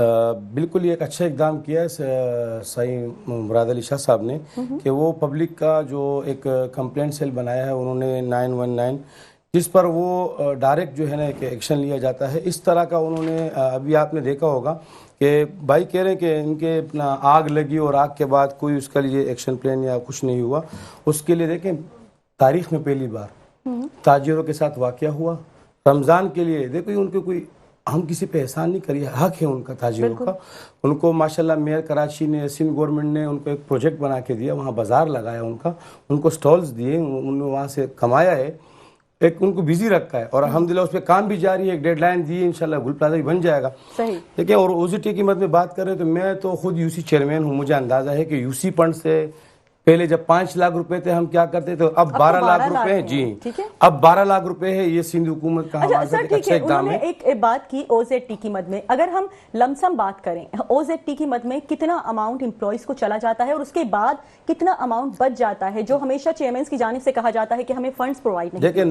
بالکل یہ ایک اچھا اقدام کیا ہے سائیں مراد علی شاہ صاحب نے کہ وہ پبلک کا جو ایک کمپلینٹ سیل بنایا ہے انہوں نے 919 جس پر وہ ڈائریکٹ جو ہے نا ایک ایکشن لیا جاتا ہے. اس طرح کا انہوں نے ابھی آپ نے دیکھا ہوگا کہ بھائی کہہ رہے ہیں کہ ان کے اپنا آگ لگی اور آگ کے بعد کوئی اس کے لیے ایکشن پلان یا کچھ نہیں ہوا. اس کے لیے دیکھیں تاریخ میں پہلی بار تاجروں کے ساتھ واقعہ ہوا. رمضان کے لیے دیکھو ان کے کوئی ہم کسی پہ احسان نہیں کریے, حق ہے ان کا تاجروں کا. ان کو ماشاءاللہ میئر کراچی نے سندھ گورنمنٹ نے ان کو ایک پروجیکٹ بنا کے دیا, وہاں بازار لگایا ان کا, ان کو سٹالز دیے, انہوں نے وہاں سے کمایا ہے, ایک ان کو بیزی رکھا ہے اور الحمدللہ اس پہ کام بھی جاری ہے. ایک ڈیڈ لائن دی ہے انشاءاللہ گل پلازا بھی بن جائے گا. دیکھیں اور او زی ٹی کی مد میں بات کریں تو میں تو خود یو سی چیئرمین ہوں, مجھے اندازہ ہے کہ یو سی فنڈ سے پہلے جب 5 لاکھ روپے تھے ہم کیا کرتے تھے, اب 12 لاکھ روپے ہیں. جی اب 12 لاکھ روپے ہے. یہ سندھ حکومت کا ہمارے ساتھ ایک اچھا اقدام ہے. ایک بات کی او زیڈ ٹی کی مد میں, اگر ہم لمسم بات کریں او زیڈ ٹی کی مد میں کتنا اماؤنٹ امپلائیز کو چلا جاتا ہے اور اس کے بعد کتنا اماؤنٹ بچ جاتا ہے جو ہمیشہ چیئرمینز کی جانب سے کہا جاتا ہے کہ ہمیں فنڈز پرووائڈ نہیں. دیکھیں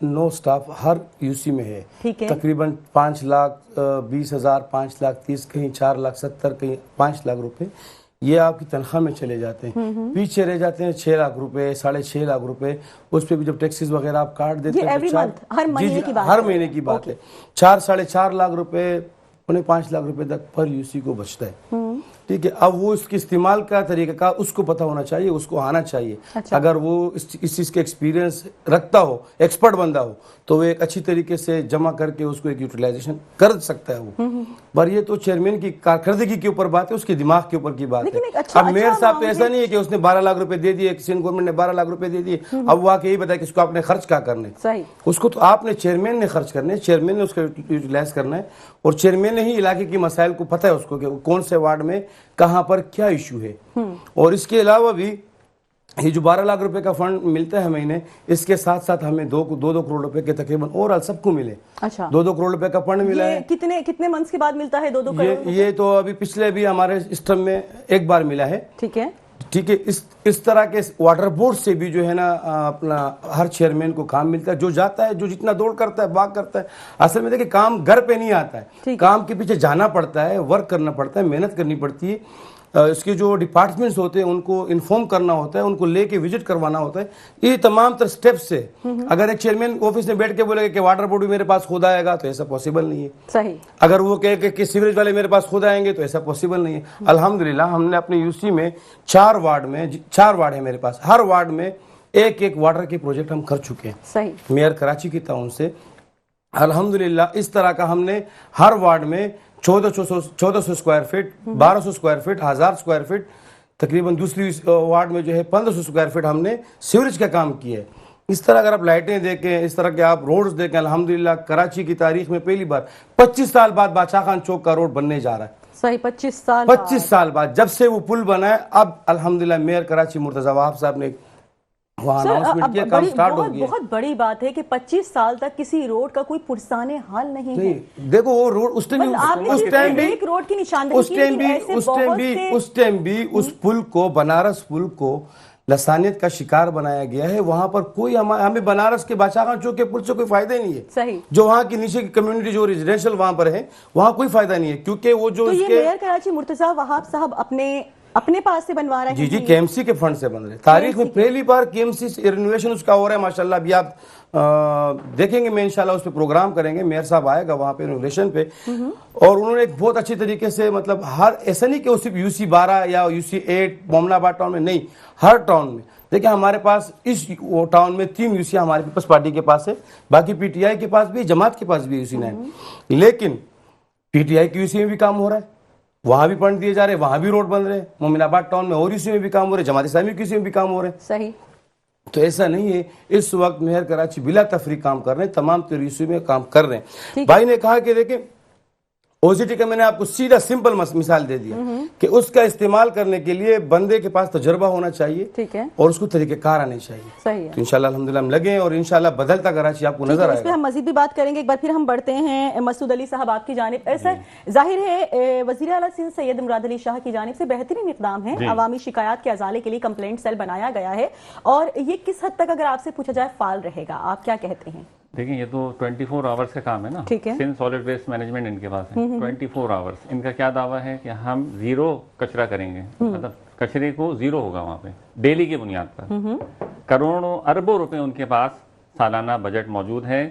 نو سٹاف ہر یو سی میں ہے, تقریباً 5,20,000 5,30,000 کہیں 4,70,000 کہیں 5 لاکھ روپے یہ آپ کی تنخواہ میں چلے جاتے ہیں. پیچھے رہ جاتے ہیں 6 لاکھ روپے 6.5 لاکھ روپے. اس پہ بھی جب ٹیکسز وغیرہ آپ کاٹ دیتے ہیں ہر مہینے کی بات ہے. 4-4.5 لاکھ روپے 5 لاکھ روپے تک پر یو سی کو بچتا ہے. ٹھیک ہے, اب وہ اس کے استعمال کا طریقہ کا اس کو پتہ ہونا چاہیے, اس کو آنا چاہیے. اگر وہ اس چیز کے ایکسپیرینس رکھتا ہو, ایکسپرٹ بندہ ہو, تو وہ ایک اچھی طریقے سے جمع کر کے اس کو ایک یوٹیلائزیشن کر سکتا ہے وہ. پر یہ تو چیئرمین کی کارکردگی کے اوپر بات ہے, اس کے دماغ کے اوپر کی بات ہے. اب میئر صاحب تو ایسا نہیں ہے کہ اس نے 12 لاکھ روپے دے دیے, سندھ گورنمنٹ نے 12 لاکھ روپے دے دیے, اب وہ آ کے یہی بتایا کہ اس کو آپ نے خرچ کیا کرنے. اس کو تو آپ نے چیئرمین نے خرچ کرنے, چیئرمین نے اس کا یوٹیلائز کرنا ہے, اور چیئرمین نے ہی علاقے کی مسائل کو پتہ ہے اس کو کہ کون سے وارڈ میں کہاں پر کیا ایشو ہے. اور اس کے علاوہ بھی یہ جو 12 لاکھ روپے کا فنڈ ملتا ہے مہینے, اس کے ساتھ ساتھ ہمیں 2 کروڑ روپے کے تقریباً اوورآل سب کو ملے. 2 کروڑ روپے کا فنڈ ملا ہے. کتنے منتھس کے بعد ملتا ہے 2 کروڑ؟ یہ تو ابھی پچھلے بھی ہمارے سسٹم میں ایک بار ملا ہے. ٹھیک ہے. اس طرح کے واٹر بورڈ سے بھی جو ہے نا اپنا ہر چیئرمین کو کام ملتا ہے, جو جاتا ہے, جو جتنا دوڑ کرتا ہے, باغ کرتا ہے. اصل میں دیکھیں کام گھر پہ نہیں آتا ہے, کام کے پیچھے جانا پڑتا ہے, ورک کرنا پڑتا ہے, محنت کرنی پڑتی ہے. اس کے جو ڈپارٹمنٹس ہوتے ہیں ان کو انفارم کرنا ہوتا ہے, ان کو لے کے وزٹ کروانا ہوتا ہے. یہ تمام تر سٹیپس سے اگر ایک چیئرمین آفس میں بیٹھ کے بولے کہ واٹر بورڈ بھی میرے پاس خود آئے گا تو ایسا پاسبل نہیں ہے. صحیح. اگر وہ کہے کہ سیوریج والے میرے پاس خود آئیں گے تو ایسا پاسبل نہیں ہے. الحمدللہ ہم نے اپنے یو سی میں 4 وارڈ ہیں میرے پاس, ہر وارڈ میں ایک واٹر کے پروجیکٹ ہم کر چکے ہیں. صحیح. میئر کراچی کی تعاون سے الحمدللہ اس طرح کا ہم نے ہر وارڈ میں 1400 square feet, 1200 square feet, 1000 square feet, تقریباً دوسری وارڈ میں جو ہے 1500 اسکوائر فٹ ہم نے سیوریج کا کام کیا ہے. اس طرح اگر آپ لائٹیں دیکھیں, اس طرح کے آپ روڈز دیکھیں, الحمدللہ کراچی کی تاریخ میں پہلی بار 25 سال بعد بادشاہ خان چوک کا روڈ بننے جا رہا ہے. صحیح. 25 سال بعد جب سے وہ پل بنا ہے, اب الحمدللہ میئر کراچی مرتضی وہاب صاحب نے بہت بڑی بات ہے کہ 25 سال تک کسی روڈ کا کوئی پرسان حال نہیں ہے. دیکھو وہ روڈ اس ٹائم بھی اس پل کو, بنارس پل کو لسانیت کا شکار بنایا گیا ہے. وہاں پر کوئی ہمیں بنارس کے بادشاہ خان چوک کے پل سے کوئی فائدہ ہی نہیں ہے. صحیح. جو وہاں کی نیچے کی کمیونٹی جو ریزیڈینشل وہاں پر ہے وہاں کوئی فائدہ نہیں ہے, کیونکہ وہ جو میئر کراچی مرتضی وہاب صاحب اپنے پاس سے بنوا رہے ہیں. جی کے ایم سی کے فنڈ سے بن رہے ہیں. تاریخ میں پہلی بار کے ایم سی رینوویشن اس کا ہو رہا ہے ماشاءاللہ. ابھی آپ دیکھیں گے, میں انشاءاللہ اس پہ پروگرام کریں گے, میئر صاحب آئے گا وہاں پہ رینوویشن پہ, اور انہوں نے ایک بہت اچھی طریقے سے مطلب ہر ایسا نہیں کہ وہ صرف یو سی 12 یا یو سی 8 مومن آباد ٹاؤن میں نہیں, ہر ٹاؤن میں. دیکھیں ہمارے پاس اس ٹاؤن میں 3 یو سی ہمارے پیپلز پارٹی کے پاس ہے, باقی پی ٹی آئی کے پاس بھی, جماعت کے پاس بھی یو سی 9, لیکن پی ٹی آئی کی یو سی میں بھی کام ہو رہا ہے, وہاں بھی فنڈ دیے جا رہے ہیں, وہاں بھی روڈ بن رہے ہیں. مومن آباد ٹاؤن میں اور یو سی میں بھی کام ہو رہے ہیں, جماعت اسلامی کی یو سی میں بھی کام ہو رہے ہیں. صحیح. تو ایسا نہیں ہے, اس وقت میئر کراچی بلا تفریق کام کر رہے ہیں, تمام یو سی میں کام کر رہے ہیں. بھائی نے کہا کہ دیکھیں او زی ٹی کا میں نے آپ کو سیدھا سمپل مثال دے دیا کہ اس کا استعمال کرنے کے لیے بندے کے پاس تجربہ ہونا چاہیے, ٹھیک ہے, اور اس کو طریقہ کار آنے چاہیے. صحیح ہے. تو انشاءاللہ الحمدللہ ہم لگے ہیں اور انشاءاللہ بدلتا کراچی آپ کو نظر آئے گا. اس پہ ہم مزید بھی بات کریں گے. ایک بار پھر ہم بڑھتے ہیں مسعود علی صاحب آپ کی جانب. ایسا ظاہر ہے وزیر اعلیٰ سندھ سید مراد علی شاہ کی جانب سے بہترین اقدام ہے, عوامی شکایات کے ازالے کے لیے کمپلینٹ سیل بنایا گیا ہے, اور یہ کس حد تک اگر آپ سے پوچھا جائے فعال رہے گا, آپ کیا کہتے ہیں؟ دیکھیں یہ تو 24 آورس کا کام ہے نا. ٹھیک ہے. سندھ سالڈ ویسٹ مینجمنٹ ان کے پاس ہے 24 آورس. ان کا کیا دعویٰ ہے کہ ہم زیرو کچرا کریں گے, مطلب کچرے کو زیرو ہوگا وہاں پہ ڈیلی کی بنیاد پر. کروڑوں اربوں روپے ان کے پاس سالانہ بجٹ موجود ہے.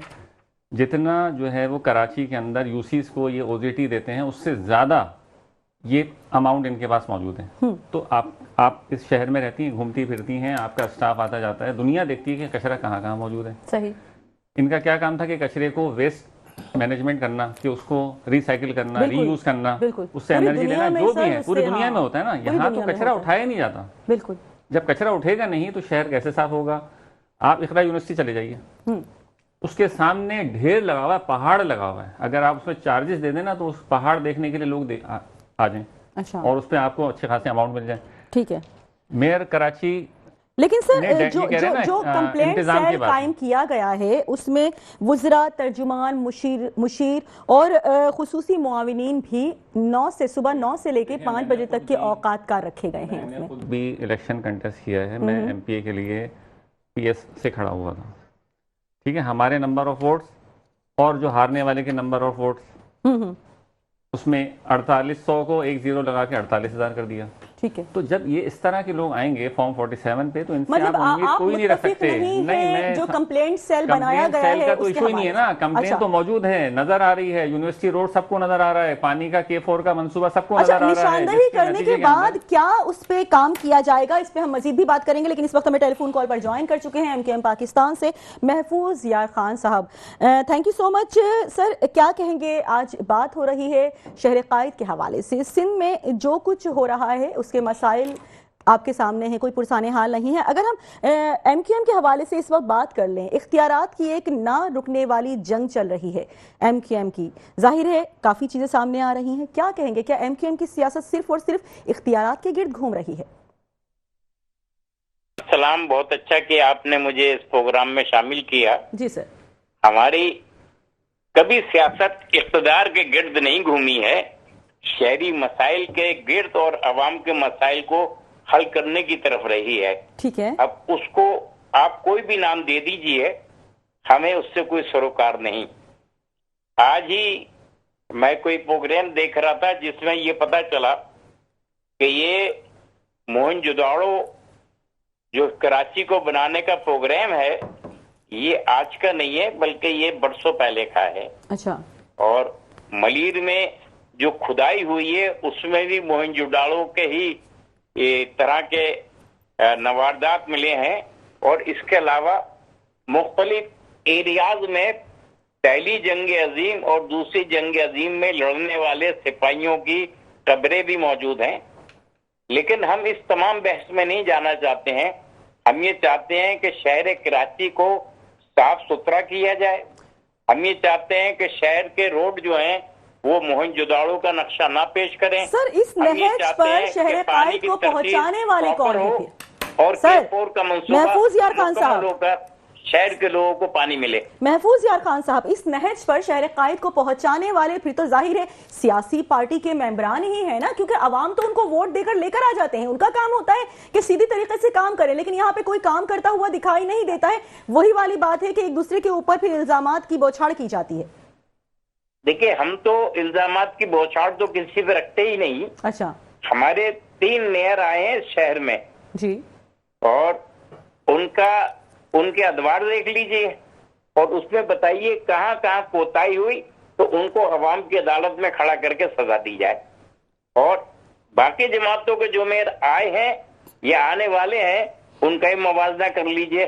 جتنا جو ہے وہ کراچی کے اندر یوسیز کو یہ OZT دیتے ہیں اس سے زیادہ یہ اماؤنٹ ان کے پاس موجود ہے. تو آپ اس شہر میں رہتی ہیں, گھومتی پھرتی ہیں, آپ کا اسٹاف آتا جاتا ہے, دنیا دیکھتی ہے کہ کچرا کہاں کہاں موجود ہے. صحیح. ان کا کیا کام تھا کہ کچرے کو ویسٹ مینجمنٹ کرنا, کہ اس کو ریسائکل کرنا, ری یوز کرنا, اس سے انرجی لینا, جو بھی ہے پوری دنیا میں ہوتا ہے نا. یہاں تو کچرا اٹھایا نہیں جاتا. بالکل. جب کچرا اٹھے گا نہیں تو شہر کیسے صاف ہوگا؟ آپ اقرا یونیورسٹی چلے جائیے, اس کے سامنے ڈھیر لگا ہوا ہے, پہاڑ لگا ہوا ہے. اگر آپ اس میں چارجز دے دیں نا تو اس پہاڑ دیکھنے کے لیے لوگ آ جائیں. اچھا. اور اس پہ آپ کو اچھے خاصے اماؤنٹ مل جائیں. ٹھیک ہے. میئر کراچی, لیکن سر جو کمپلینٹ سیل قائم کیا گیا ہے اس میں وزراء, ترجمان, مشیر اور خصوصی معاونین بھی صبح 9 سے لے کے 5 بجے تک کے اوقات کار رکھے گئے ہیں. میں نے خود بھی الیکشن کنٹیسٹ کیا ہے, میں MPA کے لیے PS سے کھڑا ہوا تھا. ٹھیک ہے, ہمارے نمبر آف ووٹس اور جو ہارنے والے کے نمبر آف ووٹس, اس میں 4800 کو 10 لگا کے 48,000 کر دیا. ٹھیک ہے. تو جب یہ اس طرح کے لوگ آئیں گے فارم 47 پہ تو ان سے آپ امید کوئی نہیں رکھ سکتے. نہیں, جو کمپلینٹ سیل بنایا گیا ہے کا تو ایشو ہی نہیں ہے نا. کمپلین تو موجود ہے, نظر آ رہی ہے, یونیورسٹی روڈ سب کو نظر آ رہا ہے, پانی کا K4 کا منصوبہ سب کو نظر آ رہا ہے. نشاندہی کرنے کے بعد کیا اس پہ کام کیا جائے گا, اس پہ ہم مزید بھی بات کریں گے. لیکن اس وقت ہمیں ٹیلی فون کال پر جوائن کر چکے ہیں MKM پاکستان سے محفوظ یار خان صاحب. تھینک یو سو مچ سر. کیا کہیں گے, آج بات ہو رہی ہے شہر قائد کے حوالے سے. سندھ میں جو کچھ ہو رہا ہے اس کے مسائل آپ کے سامنے ہیں, کوئی پرسانے حال نہیں ہے. اگر ہم MKM کے حوالے سے اس وقت بات کر لیں, اختیارات کی ایک نہ رکنے والی جنگ چل رہی ہے MKM کی. ظاہر ہے کافی چیزیں سامنے آ رہی ہیں. کیا کہیں گے, کیا MKM کی سیاست صرف اور صرف اختیارات کے گرد گھوم رہی ہے؟ سلام, بہت اچھا کہ آپ نے مجھے اس پروگرام میں شامل کیا. جی سر. ہماری کبھی سیاست اقتدار کے گرد نہیں گھومی ہے, شہری مسائل کے گرد اور عوام کے مسائل کو حل کرنے کی طرف رہی ہے. ٹھیک ہے. اب اس کو آپ کوئی بھی نام دے دیجئے, ہمیں اس سے کوئی سروکار نہیں. آج ہی میں کوئی پروگرام دیکھ رہا تھا جس میں یہ پتا چلا کہ یہ موہن جوداڑو جو کراچی کو بنانے کا پروگرام ہے یہ آج کا نہیں ہے بلکہ یہ برسوں پہلے کا ہے. اچھا. اور ملیر میں جو کھدائی ہوئی ہے اس میں بھی موہن جوداڑو کے ہی طرح کے نواردات ملے ہیں. اور اس کے علاوہ مختلف ایریاز میں پہلی جنگ عظیم اور دوسری جنگ عظیم میں لڑنے والے سپاہیوں کی قبریں بھی موجود ہیں. لیکن ہم اس تمام بحث میں نہیں جانا چاہتے ہیں. ہم یہ چاہتے ہیں کہ شہر کراچی کو صاف ستھرا کیا جائے. ہم یہ چاہتے ہیں کہ شہر کے روڈ جو ہیں وہ موہن جوداڑو کا نقشہ نہ پیش کریں. سر, اس نہج پر شہر قائد کو پہنچانے والے کون ہیں اور K4 کا منصوبہ محفوظ یار خان صاحب شہر کے لوگوں کو پانی ملے. محفوظ یار خان صاحب, اس نہج پر شہر قائد کو پہنچانے والے پھر تو ظاہر ہے سیاسی پارٹی کے ممبران ہی ہیں نا, کیونکہ عوام تو ان کو ووٹ دے کر لے کر آ جاتے ہیں. ان کا کام ہوتا ہے کہ سیدھی طریقے سے کام کریں, لیکن یہاں پہ کوئی کام کرتا ہوا دکھائی نہیں دیتا ہے. وہی والی بات ہے کہ ایک دوسرے کے اوپر پھر الزامات کی بوچھاڑ کی جاتی ہے. دیکھیں, ہم تو الزامات کی بوچھاڑ تو کسی پہ رکھتے ہی نہیں. اچھا. ہمارے 3 میئر آئے ہیں شہر میں جی, اور ان کے ادوار دیکھ لیجئے اور اس میں بتائیے کہاں کہاں کوتاہی ہوئی تو ان کو عوام کی عدالت میں کھڑا کر کے سزا دی جائے. اور باقی جماعتوں کے جو میئر آئے ہیں یا آنے والے ہیں ان کا ہی موازنہ کر لیجئے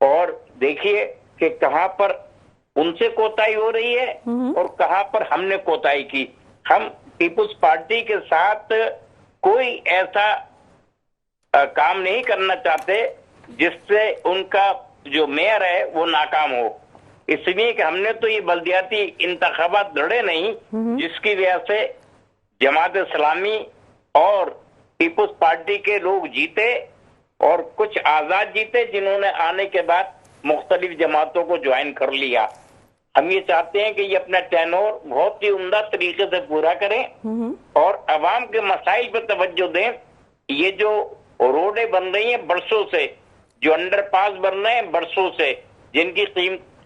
اور دیکھیے کہ کہاں پر ان سے کوتاہی ہو رہی ہے اور کہاں پر ہم نے کوتاہی کی. ہم پیپلز پارٹی کے ساتھ کوئی ایسا کام نہیں کرنا چاہتے جس سے ان کا جو میئر ہے وہ ناکام ہو. اس لیے کہ ہم نے تو یہ بلدیاتی انتخابات لڑے نہیں جس کی وجہ سے جماعت اسلامی اور پیپلز پارٹی کے لوگ جیتے اور کچھ آزاد جیتے جنہوں نے آنے کے بعد مختلف جماعتوں کو جوائن کر لیا. ہم یہ چاہتے ہیں کہ یہ اپنا ٹینور بہت ہی عمدہ طریقے سے پورا کریں اور عوام کے مسائل پر توجہ دیں. یہ جو روڈیں بن رہی ہیں برسوں سے, جو انڈر پاس بن رہے ہیں برسوں سے, جن کی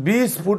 20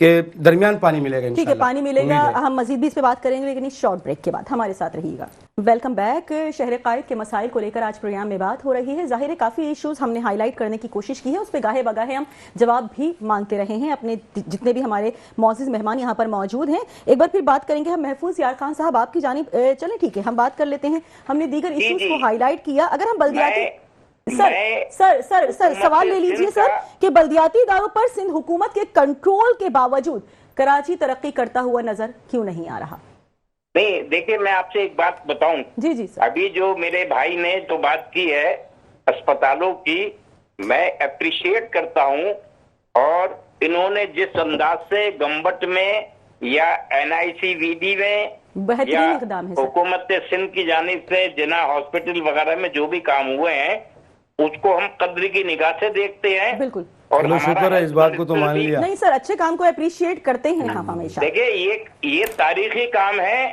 کے درمیان پانی ملے گا ٹھیک ہے، انشاءاللہ. پانی ملے گا. امید ہے. ہم مزید بھی اس پہ بات کریں گے لیکن اس شارٹ بریک کے بعد ہمارے ساتھ رہیے گا. Welcome back. شہر قائد کے مسائل کو لے کر آج پروگرام میں بات ہو رہی ہے. ظاہر ہے کافی ایشوز ہم نے ہائی لائٹ کرنے کی کوشش کی ہے, اس پہ گاہے بگاہے ہم جواب بھی مانگتے رہے ہیں اپنے جتنے بھی ہمارے معزز مہمان یہاں پر موجود ہیں. ایک بار پھر بات کریں گے ہم محفوظ یار خان صاحب آپ کی جانب. چلیں ٹھیک ہے, ہم بات کر لیتے ہیں. ہم نے دیگر ایشوز کو ہائی لائٹ کیا. اگر ہم بلدیاتی سر سوال لے لیجئے سر کہ بلدیاتی اداروں پر سندھ حکومت کے کنٹرول کے باوجود کراچی ترقی کرتا ہوا نظر کیوں نہیں آ رہا؟ نہیں دیکھیں, میں آپ سے ایک بات بتاؤں. جی سر. ابھی جو میرے بھائی نے جو بات کی ہے اسپتالوں کی, میں اپریشیٹ کرتا ہوں, اور انہوں نے جس انداز سے گمبٹ میں یا NICVD میں بہترین اقدام ہے سر. حکومت سندھ کی جانب سے جنا ہاسپٹل وغیرہ میں جو بھی کام ہوئے ہیں اس کو ہم قدر کی نگاہ سے دیکھتے ہیں. بالکل. اور شکر ہے اس بات کو تو مان لیا. نہیں سر, اچھے کام کو اپریشیٹ کرتے ہیں ہم ہمیشہ. دیکھیں یہ تاریخی کام ہے,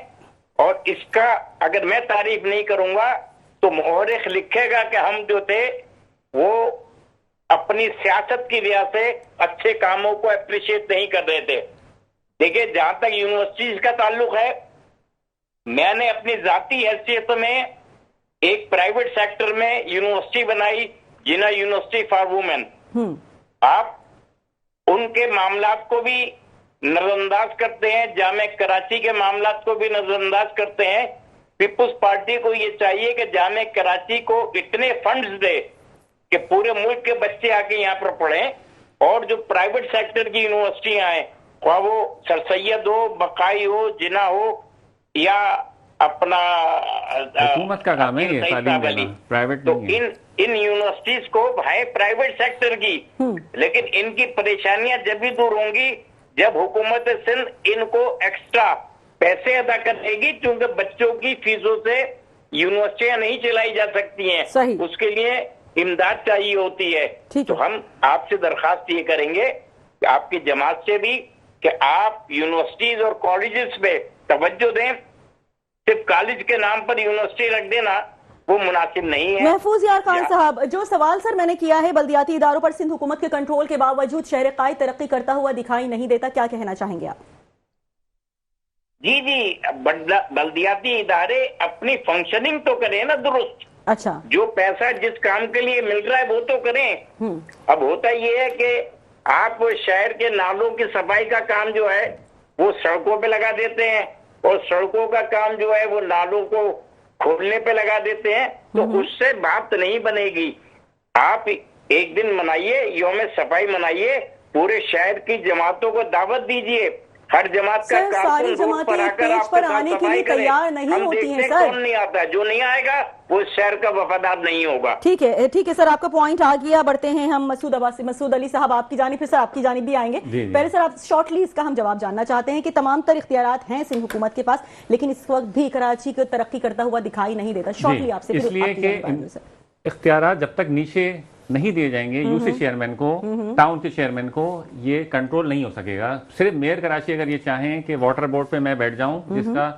اور اس کا اگر میں تعریف نہیں کروں گا تو مورخ لکھے گا کہ ہم جو تھے وہ اپنی سیاست کی وجہ سے اچھے کاموں کو اپریشیٹ نہیں کر رہے تھے. دیکھیں, جہاں تک یونیورسٹیز کا تعلق ہے, میں نے اپنی ذاتی حیثیت میں ایک پرائیویٹ سیکٹر میں یونیورسٹی بنائی, جنا یونیورسٹی فار وومن. آپ ان کے معاملات کو بھی نظر انداز کرتے ہیں, جامع کراچی کے معاملات کو بھی نظر انداز کرتے ہیں. پیپلز پارٹی کو یہ چاہیے کہ جامع کراچی کو اتنے فنڈز دے کہ پورے ملک کے بچے آ کے یہاں پر پڑھیں, اور جو پرائیویٹ سیکٹر کی یونیورسٹیاں ہیں, خواہ وہ سر سید ہو, بقائی ہو, جنا ہو, یا اپنا حکومت کا کام ہے یہ تعلیم دینا, پرائیویٹ نہیں ہے. ان یونیورسٹیز کو ہے پرائیویٹ سیکٹر کی, لیکن ان کی پریشانیاں جب بھی دور ہوں گی جب حکومت سندھ ان کو ایکسٹرا پیسے ادا کرے گی, کیونکہ بچوں کی فیسوں سے یونیورسٹیاں نہیں چلائی جا سکتی ہیں. اس کے لیے امداد چاہیے ہوتی ہے. تو ہم آپ سے درخواست یہ کریں گے کہ آپ کی جماعت سے بھی کہ آپ یونیورسٹیز اور کالجز پہ توجہ دیں. صرف کالج کے نام پر یونیورسٹی رکھ دینا وہ مناسب نہیں ہے. محفوظ یار خان صاحب, جو سوال سر میں نے کیا ہے, بلدیاتی اداروں پر سندھ حکومت کے کنٹرول کے باوجود شہر قائد ترقی کرتا ہوا دکھائی نہیں دیتا, کیا کہنا چاہیں گے آپ؟ جی بلدیاتی ادارے اپنی فنکشننگ تو کریں نا درست. اچھا, جو پیسہ جس کام کے لیے مل رہا ہے وہ تو کریں. اب ہوتا یہ ہے کہ آپ شہر کے نالوں کی صفائی کا کام جو ہے وہ سڑکوں پہ لگا دیتے ہیں, اور سڑکوں کا کام جو ہے وہ نالوں کو کھولنے پہ لگا دیتے ہیں, تو اس سے بات نہیں بنے گی. آپ ایک دن منائیے, یوم صفائی منائیے, پورے شہر کی جماعتوں کو دعوت دیجیے. ہر جماعت کا ساری جماعتیں پیج پر آنے کے لیے تیار نہیں ہوتی ہیں سر. کون نہیں آتا, جو نہیں آئے گا وہ شہر کا وفادار نہیں ہوگا. ٹھیک ہے سر, آپ کا پوائنٹ آ گیا. بڑھتے ہیں ہم مسعود علی صاحب آپ کی جانب, پھر سر آپ کی جانب بھی آئیں گے. پہلے سر آپ شارٹلی اس کا ہم جواب جاننا چاہتے ہیں کہ تمام تر اختیارات ہیں سندھ حکومت کے پاس, لیکن اس وقت بھی کراچی کو ترقی کرتا ہوا دکھائی نہیں دیتا. شارٹلی آپ سے. اس لیے کہ اختیارات جب تک نیچے نہیں دیے جائیں گے یو سی چیئرمین کو, ٹاؤن کے چیئرمین کو, یہ کنٹرول نہیں ہو سکے گا. صرف میئر کراچی اگر یہ چاہیں کہ واٹر بورڈ پہ میں بیٹھ جاؤں جس کا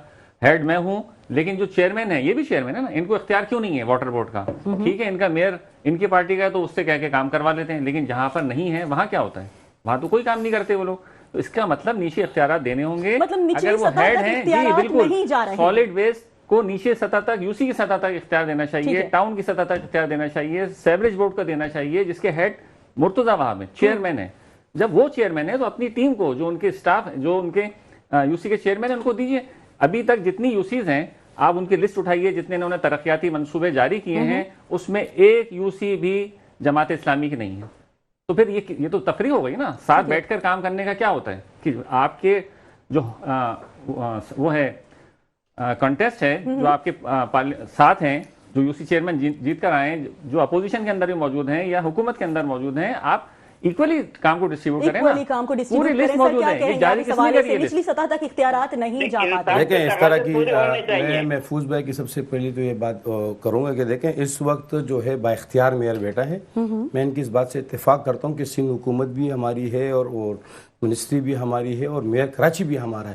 ہیڈ میں ہوں, لیکن جو چیئرمین ہے یہ بھی چیئرمین ہے نا, ان کو اختیار کیوں نہیں ہے واٹر بورڈ کا؟ ٹھیک ہے, ان کا میئر ان کی پارٹی کا ہے تو اس سے کہہ کے کام کروا لیتے ہیں, لیکن جہاں پر نہیں ہے وہاں کیا ہوتا ہے, وہاں تو کوئی کام نہیں کرتے وہ لوگ. تو اس کا مطلب نیچے اختیارات دینے ہوں گے. اگر وہ ہیڈ ہیں, جی بالکل, سالڈ ویسٹ کو نیچے سطح تک, یو سی کی سطح تک اختیار دینا چاہیے, ٹاؤن کی سطح تک اختیار دینا چاہیے, سیوریج بورڈ کو دینا چاہیے, جس کے ہیڈ مرتضی وہاب ہے, چیئرمین ہے. جب وہ چیئرمین ہے تو اپنی ٹیم کو, جو ان کے سٹاف, جو ان کے یو سی کے چیئرمین ہیں, ان کو دیجیے. ابھی تک جتنی یو سیز ہیں آپ ان کی لسٹ اٹھائیے, جتنے انہوں نے ترقیاتی منصوبے جاری کیے ہیں, اس میں ایک یو سی بھی جماعت اسلامی کی نہیں ہے. تو پھر یہ تو تفریح ہو گئی نا. ساتھ بیٹھ کر کام کرنے کا کیا ہوتا ہے کہ آپ کے جو وہ ہے کنٹیسٹ ہے, جو آپ کے ساتھ ہیں, جو یو سی چیئرمین جیت کر آئے ہیں, جو اپوزیشن کے اندر بھی موجود ہیں یا حکومت کے اندر موجود ہیں, آپ ایکولی کام کو ڈسٹریبیوٹ کریں نا. پوری لسٹ موجود ہے, یہ جاری کس نے کری ہے؟ نچلی سطح تک اختیارات نہیں جا پاتے. دیکھیں اس طرح کی, میں محفوظ بھائی کی سب سے پہلی تو یہ بات کروں گا کہ دیکھیں اس وقت جو ہے با اختیار میئر بیٹا ہے. میں ان کی اس بات سے اتفاق کرتا ہوں کہ سندھ حکومت بھی ہماری ہے اور منسٹری بھی ہماری ہے اور میئر کراچی بھی ہمارا ہے.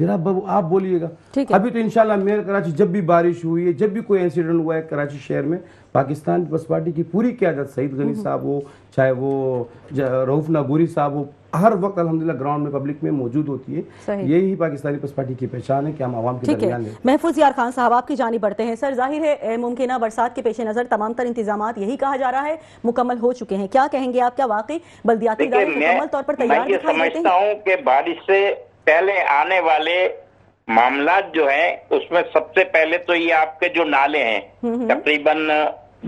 پھر آپ بولیے گا. ابھی تو انشاءاللہ میئر کراچی جب بھی بارش ہوئی ہے, جب بھی کوئی انسیڈنٹ ہوا ہے کراچی شہر میں, پاکستان پیپلز پارٹی کی پوری قیادت, سعید غنی صاحب ہو, چاہے وہ رؤف ناگوری صاحب ہو, ہر وقت الحمدللہ گراؤنڈ میں پبلک میں موجود ہوتی ہے. یہی پاکستانی پیپلز پارٹی کی پہچان ہے کہ ہم عوام کے درمیان ہیں. محفوظ یار خان صاحب آپ کی جانب بڑھتے ہیں. سر ظاہر ہے ممکنہ برسات کے پیش نظر تمام تر انتظامات یہی کہا جا رہا ہے مکمل ہو چکے ہیں, کیا کہیں گے آپ؟ کیا واقعی بلدیاتی ادارے مکمل طور پر تیار دکھائی دیتے ہیں؟ میں یہ سمجھتا ہوں کہ بارش سے پہلے آنے والے معاملات جو ہیں اس میں سب سے پہلے تو یہ آپ کے جو نالے ہیں تقریباً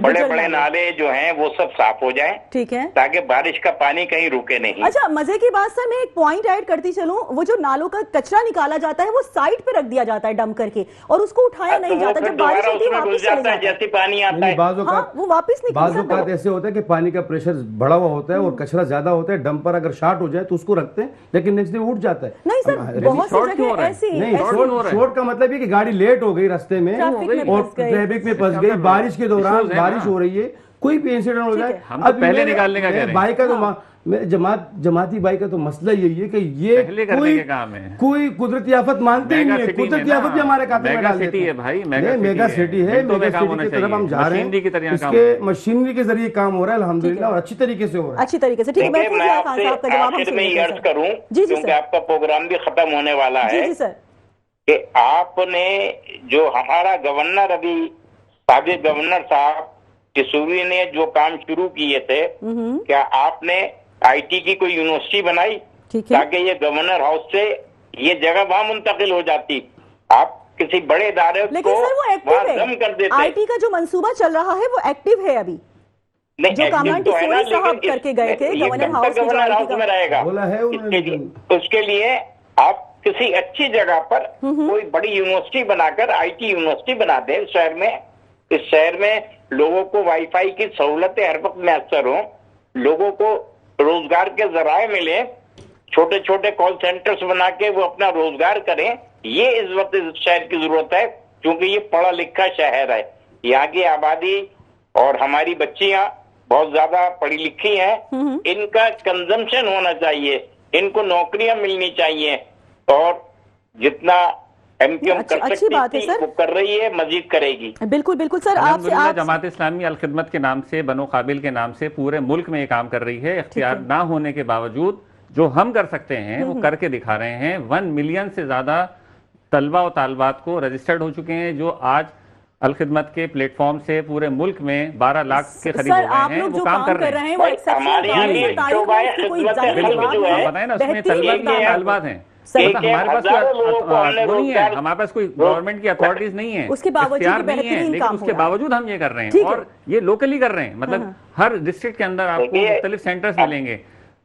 بڑے بڑے نالے جو ہیں وہ سب صاف ہو جائیں, ٹھیک ہے, تاکہ بارش کا پانی کہیں رکے نہیں. اچھا مزے کی بات سر, میں ایک پوائنٹ ایڈ کرتی چلوں, وہ جو نالوں کا کچرا نکالا جاتا ہے وہ سائڈ پہ رکھ دیا جاتا ہے ڈمپ کر کے, اور اس کو اٹھایا نہیں جاتا, جب بارش ہوتی ہے واپس چلے جاتا ہے, جیسے پانی آتا ہے وہ واپس نہیں. بعض اوقات ایسے ہوتا ہے کہ پانی کا پریشر بڑا ہوا ہوتا ہے اور کچرا زیادہ ہوتا ہے, ڈمپر اگر شارٹ ہو جائے تو اس کو رکھتے ہیں لیکن نیکسٹ ڈے اٹھ جاتا ہے. نہیں سر, بہت سی جگہ ایسی نہیں, شارٹ کا مطلب یہ کہ گاڑی لیٹ ہو گئی راستے میں اور ٹریفک میں پھنس گئی, بارش کے دوران بارش ہو رہی ہے, کوئی بھی انسیڈنٹ ہو جائے. اب پہلے نکالنے کا کہہ رہے ہیں بھائی کا تو جماعتی بھائی کا تو مسئلہ یہی ہے کہ یہ کوئی قدرتی آفت مانتے ہی نہیں ہے. قدرتی آفت بھی ہمارے کھاتے میں ڈال دیتے ہیں. میگا سٹی ہے, میگا سٹی کی طرف ہم جا رہے ہیں, اس کے مشینری کے ذریعے کام ہو رہا ہے الحمدللہ, اور اچھی طریقے سے ہو رہا ہے. اچھی طریقے سے. ٹھیک ہے, میں آخر میں یہ عرض کروں کیونکہ آپ کا پروگرام بھی ختم ہونے والا ہے کہ آپ نے جو ہمارا گورنر ابھی سابق گورنر صاحب قصوری نے جو کام شروع کیے تھے, کیا آپ نے آئی ٹی کی کوئی یونیورسٹی بنائی تاکہ یہ گورنر ہاؤس سے یہ جگہ وہاں منتقل ہو جاتی؟ آپ کسی بڑے ادارے کو وہاں ضم کر دیتے. آئی ٹی کا جو منصوبہ چل رہا ہے وہ ایکٹیو ہے ابھی, جو کامران ٹسوری صاحب کر کے گئے تھے گورنر ہاؤس میں رہے گا. اس کے لیے آپ کسی اچھی جگہ پر کوئی بڑی یونیورسٹی بنا کر آئی ٹی یونیورسٹی بنا دیں شہر میں. اس شہر میں لوگوں کو وائی فائی کی سہولتیں ہر وقت میسر ہوں, لوگوں کو روزگار کے ذرائع ملیں, چھوٹے چھوٹے کال سینٹرز بنا کے وہ اپنا روزگار کریں. یہ اس وقت اس شہر کی ضرورت ہے کیونکہ یہ پڑھا لکھا شہر ہے. یہاں کی آبادی اور ہماری بچیاں بہت زیادہ پڑھی لکھی ہیں, ان کا کنزمپشن ہونا چاہیے, ان کو نوکریاں ملنی چاہیے, اور جتنا ایم کیو ایم کر سکتی تھی وہ کر رہی ہے, مزید کرے گی. بالکل بالکل سر. آپ سے جماعت اسلامی الخدمت کے نام سے, بنو قابل کے نام سے پورے ملک میں یہ کام کر رہی ہے. اختیار نہ ہونے کے باوجود جو ہم کر سکتے ہیں وہ کر کے دکھا رہے ہیں. 1 ملین سے زیادہ طلبہ و طالبات کو رجسٹرڈ ہو چکے ہیں, جو آج الخدمت کے پلیٹ فارم سے پورے ملک میں 12 لاکھ کے قریب ہو گئے ہیں. وہ کام کر رہے ہیں. ہمارے یہاں یہ شعبہ خدمت جو ہے بتائیں نا, اس میں طلبات ہیں. ہمارے پاس کوئی گورنمنٹ کی اتھارٹیز نہیں ہے, اختیار نہیں ہے, لیکن اس کے باوجود ہم یہ کر رہے ہیں, اور یہ لوکلی کر رہے ہیں. مطلب ہر ڈسٹرکٹ کے اندر آپ کو مختلف سینٹرز ملیں گے.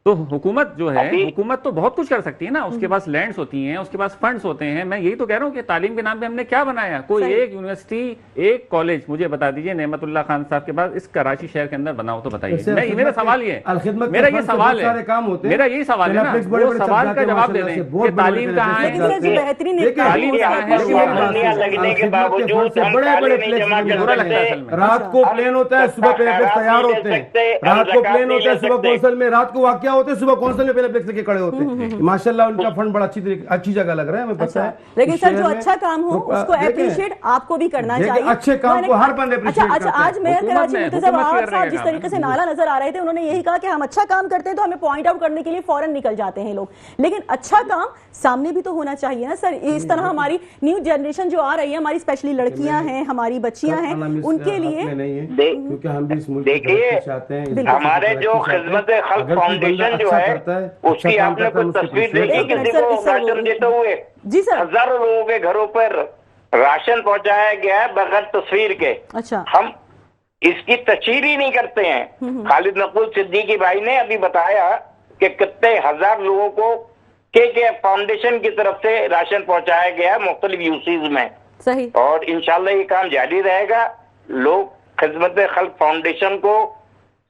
تو حکومت جو ہے, حکومت تو بہت کچھ کر سکتی ہے نا, اس کے پاس لینڈز ہوتی ہیں, اس کے پاس فنڈز ہوتے ہیں. میں یہی تو کہہ رہا ہوں کہ تعلیم کے نام پہ ہم نے کیا بنایا؟ کوئی ایک یونیورسٹی, ایک کالج مجھے بتا دیجئے نعمت اللہ خان صاحب کے پاس اس کراچی شہر کے اندر بنا ہو تو بتائیے. میرا سوال یہ ہے, میرا یہ سوال ہے نا, وہ سوال کا جواب دے دیں کہ تعلیم کہاں ہے, تعلیم کہاں ہے. لگنے کے باوجود رات کو پلین ہوتا ہے, صبح پلیفلیکس تیار ہوتے ہیں, رات کو پلین ہوتا ہے, صبح کونسل میں رات کو واقعہ ہوتے ہیں, صبح کونسل میں پہلے پلیکس لے کے کھڑے ہوتے ہیں. ماشاءاللہ ان کا فنڈ بڑا اچھی جگہ لگ رہا ہے, ہمیں پتہ ہے. لیکن سر جو اچھا کام ہو اس کو اپریشیٹ آپ کو بھی کرنا چاہیے. اچھے کام کو ہر بندے اپریشیٹ کرتا ہے. آج میئر کراچی مرتضی بہار صاحب جس طریقے سے نعرہ نظر آ رہے تھے, انہوں نے یہی کہا کہ ہم اچھا کام کرتے ہیں تو ہمیں پوائنٹ آؤٹ کرنے کے لیے فوراً نکل جاتے ہیں لوگ, لیکن اچھا کام سامنے بھی تو ہونا چاہیے نا سر. اس طرح ہماری نیو جنریشن جو آ رہی ہے, ہماری اسپیشلی لڑکیاں ہیں, ہماری بچیاں ہیں, ان کے لیے کیونکہ ہم بھی اس ملک کی ترقی چاہتے ہیں. ہمارے جو خدمت خلق فاؤنڈیشن جو ہے اس کی آپ نے کوئی تصویر دیکھی کسی کو راشن دیتے ہوئے؟ جی سر, ہزاروں لوگوں کے گھروں پر راشن پہنچایا گیا ہے بغیر تصویر کے. اچھا, ہم اس کی تشہیر ہی نہیں کرتے ہیں. خالد مقبول صدیقی بھائی نے ابھی بتایا کہ کتنے ہزار لوگوں کو فاؤنڈیشن کی طرف سے راشن پہنچایا گیا ہے مختلف یوسیز میں. صحیح, اور انشاءاللہ یہ کام جاری رہے گا. لوگ خدمت خلق فاؤنڈیشن کو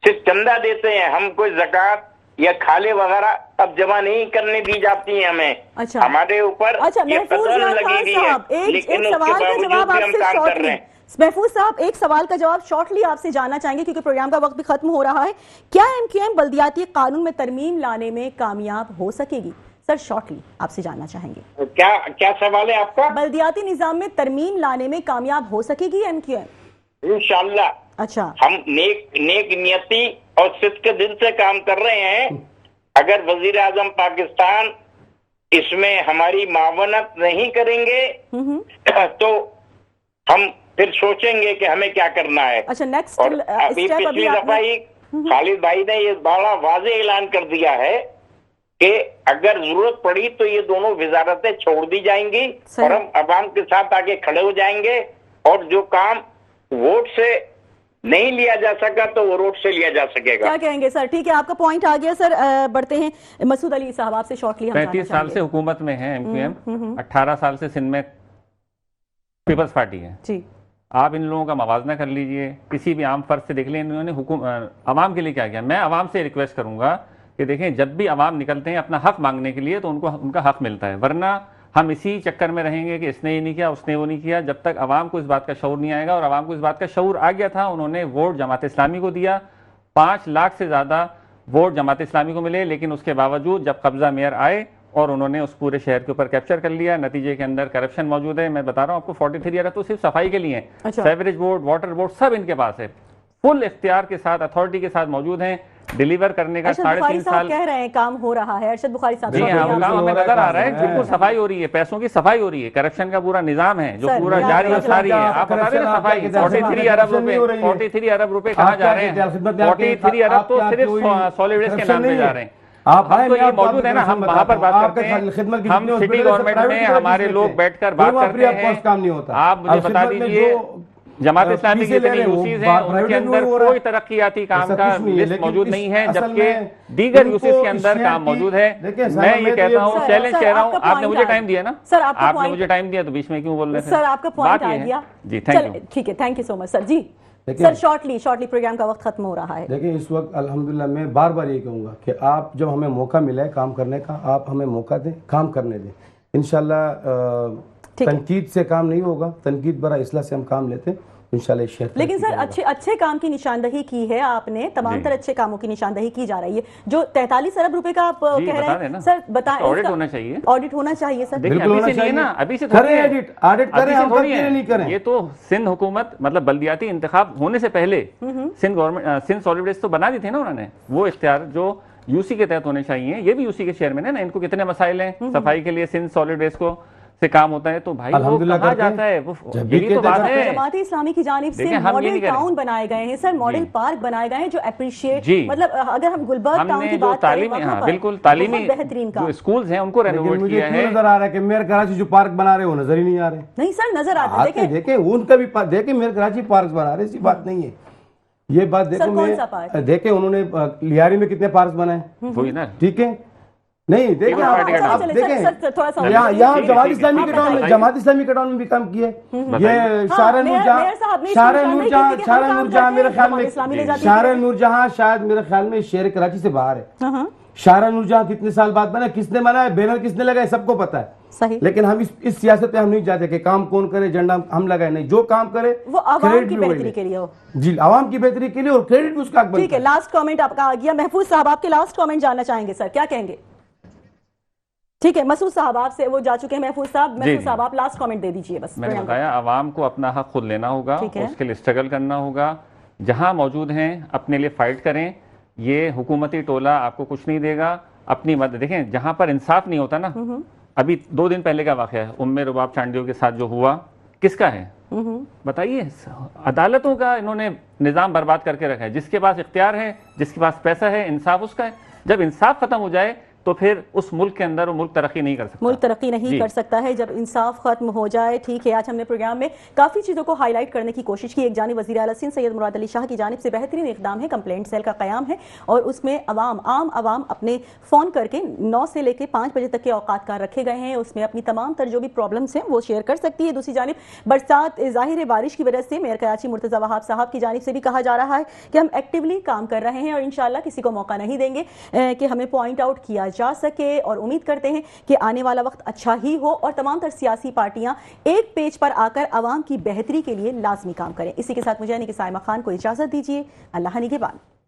صرف چندہ دیتے ہیں, ہم کوئی زکوٰۃ یا کھالے وغیرہ اب جمع نہیں کرنے دی جاتی ہیں ہمیں. ہمارے اوپر یہ قدر لگے گی ہے, لیکن اس کے باوجود بھی ہم کام کر رہے ہیں. محفوظ صاحب ایک سوال کا جواب شارٹلی آپ سے جاننا چاہیں گے کیونکہ پروگرام کا وقت بھی ختم ہو رہا ہے. کیا ایم کیو ایم بلدیاتی قانون میں ترمیم لانے میں کامیاب ہو سکے گی؟ سر شارٹلی آپ سے جاننا چاہیں گے کیا سوال ہے آپ کا؟ بلدیاتی نظام میں ترمیم لانے میں کامیاب ہو سکے گی ایم کیو ایم؟ انشاءاللہ اچھا، ہم نیک نیتی اور صدق کے دل سے کام کر رہے ہیں. اگر وزیر اعظم پاکستان اس میں ہماری معاونت نہیں کریں گے تو ہم پھر سوچیں گے کہ ہمیں کیا کرنا ہے. اچھا نیکسٹ اور ابھی پچھلی دفعہ ہی خالد بھائی نے یہ بڑا واضح اعلان کر دیا ہے کہ اگر ضرورت پڑی تو یہ دونوں وزارتیں چھوڑ دی جائیں گی اور ہم عوام کے ساتھ آگے کھڑے ہو جائیں گے, اور جو کام ووٹ سے نہیں لیا جا سکا تو وہ روڈ سے لیا جا سکے گا. کیا کہیں گے سر؟ ٹھیک ہے, آپ کا پوائنٹ آ گیا سر. بڑھتے ہیں مسعود علی صاحب, آپ سے شارٹلی. 35 سال سے حکومت میں ہے ایم کیو ایم, 18 سال سے سندھ میں پیپلز پارٹی ہے جی. آپ ان لوگوں کا موازنہ کر لیجئے, کسی بھی عام فرد سے دیکھ لیں انہوں نے عوام کے لیے کیا کیا. میں عوام سے ریکویسٹ کروں گا کہ دیکھیں جب بھی عوام نکلتے ہیں اپنا حق مانگنے کے لیے تو ان کو ان کا حق ملتا ہے, ورنہ ہم اسی چکر میں رہیں گے کہ اس نے یہ نہیں کیا, اس نے وہ نہیں کیا. جب تک عوام کو اس بات کا شعور نہیں آئے گا, اور عوام کو اس بات کا شعور آ گیا تھا, انہوں نے ووٹ جماعت اسلامی کو دیا, 5 لاکھ سے زیادہ ووٹ جماعت اسلامی کو ملے, لیکن اس کے باوجود جب قبضہ میئر آئے اور انہوں نے اس پورے شہر کے اوپر کیپچر کر لیا, نتیجے کے اندر کرپشن موجود ہے. میں بتا رہا ہوں آپ کو 43 ارب تو صرف صفائی کے لیے ہیں, سیوریج بورڈ, واٹر بورڈ, سب ان کے پاس ہے, فل اختیار کے ساتھ اتھارٹی کے ساتھ موجود ہیں. ڈیلیور کرنے کا 3.5 سال کہہ رہے ہیں کام ہو رہا ہے. ارشد بخاری صاحب کام ہمیں نظر آ رہا ہے, بالکل صفائی ہو رہی ہے, پیسوں کی صفائی ہو رہی ہے, کرپشن کا پورا نظام ہے جو پورا جاری و ساری ہے. آپ بتا رہے ہیں صفائی 43 ارب روپے کہاں جا رہے ہیں؟ 43 ارب تو صرف سالڈ ویسٹ کے نام پہ جا رہے ہیں. آپ تو یہ موجود ہے نا, ہم وہاں پر بات کرتے ہیں, ہم سٹی گورنمنٹ میں ہمارے لوگ بیٹھ کر بات کرتے ہیں. آپ مجھے بتا دیجئے جماعت اسلامی کی اتنی یوسیز ہیں, ان کے اندر کوئی ترقیاتی کام کا لسٹ موجود نہیں ہے, جبکہ دیگر یوسیز کے اندر کام موجود ہے. میں یہ کہتا ہوں, چیلنج کہہ رہا ہوں, آپ نے مجھے ٹائم دیا نا, آپ نے مجھے ٹائم دیا تو بیچ میں کیوں بول رہے تھے؟ سر آپ کا پوائنٹ آ گیا جی, ٹھیک ہے, thank you so much sir. جی سر شارٹلی پروگرام کا وقت ختم ہو رہا ہے. دیکھیں اس وقت الحمدللہ میں بار بار یہ کہوں گا کہ آپ جب ہمیں موقع ملا ہے کام کرنے کا, آپ ہمیں موقع دیں, کام کرنے دیں. انشاءاللہ تنقید سے کام نہیں ہوگا, تنقید برا اصلاح سے ہم کام لیتے ہیں انشاءاللہ. لیکن سر اچھے کام کی نشاندہی کی ہے آپ نے, تمام تر اچھے کاموں کی نشاندہی کی جا رہی ہے. جو 43 ارب روپے کا آپ کہہ رہے ہیں سر, بتائیں. آڈٹ ہونا چاہیے, آڈٹ ہونا چاہیے سر. بالکل ہونا چاہیے نا, ابھی سے کریں. یہ تو سندھ حکومت مطلب بلدیاتی انتخاب ہونے سے پہلے Sindh government, Sindh solid waste تو بنا دی تھی نا انہوں نے, وہ اختیار جو یو سی کے تحت ہونے چاہیے. یہ بھی یو سی کے چیئرمین ہے نا, ان کو کتنے مسائل ہیں صفائی کے لیے, سندھ سالڈ ویسٹ کو سے کام ہوتا ہے, تو بھائی وہ کہاں جاتا ہے, یہی تو بات ہے. جماعت اسلامی کی جانب سے ماڈل ٹاؤن بنائے گئے ہیں سر, ماڈل پارک بنائے گئے ہیں جو اپریشیٹ, مطلب اگر ہم گلبرگ ٹاؤن کی بات کریں, بالکل تعلیمی جو اسکولز ہیں ان کو رینوویٹ کیا ہے. نظر آ رہا ہے کہ میئر کراچی جو پارک بنا رہے ہیں وہ نظر ہی نہیں آ رہے. نہیں سر نظر آتے ہیں, دیکھیں ان کا بھی دیکھیں میئر کراچی پارک بنا رہے, ایسی بات نہیں ہے. یہ بات دیکھو, میں دیکھیں انہوں نے لیاری میں کتنے پارک بنائے, وہی نا, ٹھیک ہے. نہیں دیکھیں آپ دیکھیں یہاں جماعت اسلامی کے ٹاؤن میں بھی کام کیے. یہ شارع نور جہاں شاید میرے خیال میں شہر کراچی سے باہر ہے. شارع نور جہاں کتنے سال بعد بنا, کس نے بنایا, بینر کس نے لگائے, سب کو پتا ہے. لیکن ہم اس سیاست پہ ہم نہیں چاہتے کہ کام کون کرے, جھنڈا ہم لگائے, نہیں, جو کام کرے وہ عوام کی بہتری کے لیے ہو. جی عوام کی بہتری کے لیے, اور کریڈٹ بھی اس کا. ٹھیک ہے, لاسٹ کامنٹ آپ کا آ گیا. محفوظ صاحب آپ کے لاسٹ کامنٹ جاننا چاہیں گے سر, کیا کہیں گے؟ ٹھیک ہے, مسعود صاحب آپ سے وہ جا چکے ہیں. محفوظ صاحب آپ لاسٹ کامنٹ دے دیجئے بس. میں نے بتایا عوام کو اپنا حق خود لینا ہوگا, اس کے لیے اسٹرگل کرنا ہوگا, جہاں موجود ہیں اپنے لیے فائٹ کریں. یہ حکومتی ٹولہ آپ کو کچھ نہیں دے گا. اپنی مدد دیکھیں, جہاں پر انصاف نہیں ہوتا نا, ابھی 2 دن پہلے کا واقعہ ہے, رباب چانڈیو کے ساتھ جو ہوا, کس کا ہے بتائیے؟ عدالتوں کا انہوں نے نظام برباد کر کے رکھا ہے. جس کے پاس اختیار ہے, جس کے پاس پیسہ ہے, انصاف اس کا ہے. جب انصاف ختم ہو جائے تو پھر اس ملک کے اندر وہ ملک ترقی نہیں کر سکتا. ملک ترقی نہیں کر سکتا ہے جب انصاف ختم ہو جائے. ٹھیک ہے, آج ہم نے پروگرام میں کافی چیزوں کو ہائی لائٹ کرنے کی کوشش کی. ایک جانب وزیر اعلیٰ سندھ سید مراد علی شاہ کی جانب سے بہترین اقدام ہے, کمپلینٹ سیل کا قیام ہے, اور اس میں عام عوام اپنے فون کر کے 9 سے لے کے 5 بجے تک کے اوقات کار رکھے گئے ہیں. اس میں اپنی تمام تر جو بھی پرابلمس ہیں وہ شیئر کر سکتی ہے. دوسری جانب برسات, ظاہر بارش کی وجہ سے میئر کراچی مرتضی وہاب صاحب کی جانب سے بھی کہا جا رہا ہے کہ ہم ایکٹیولی کام کر رہے ہیں, اور انشاءاللہ کسی کو موقع نہیں دیں گے کہ ہمیں پوائنٹ آؤٹ کیا جا سکے. اور امید کرتے ہیں کہ آنے والا وقت اچھا ہی ہو, اور تمام تر سیاسی پارٹیاں ایک پیج پر آ کر عوام کی بہتری کے لیے لازمی کام کریں. اسی کے ساتھ مجھے یعنی کہ سائمہ خان کو اجازت دیجیے. اللہ نگہبان.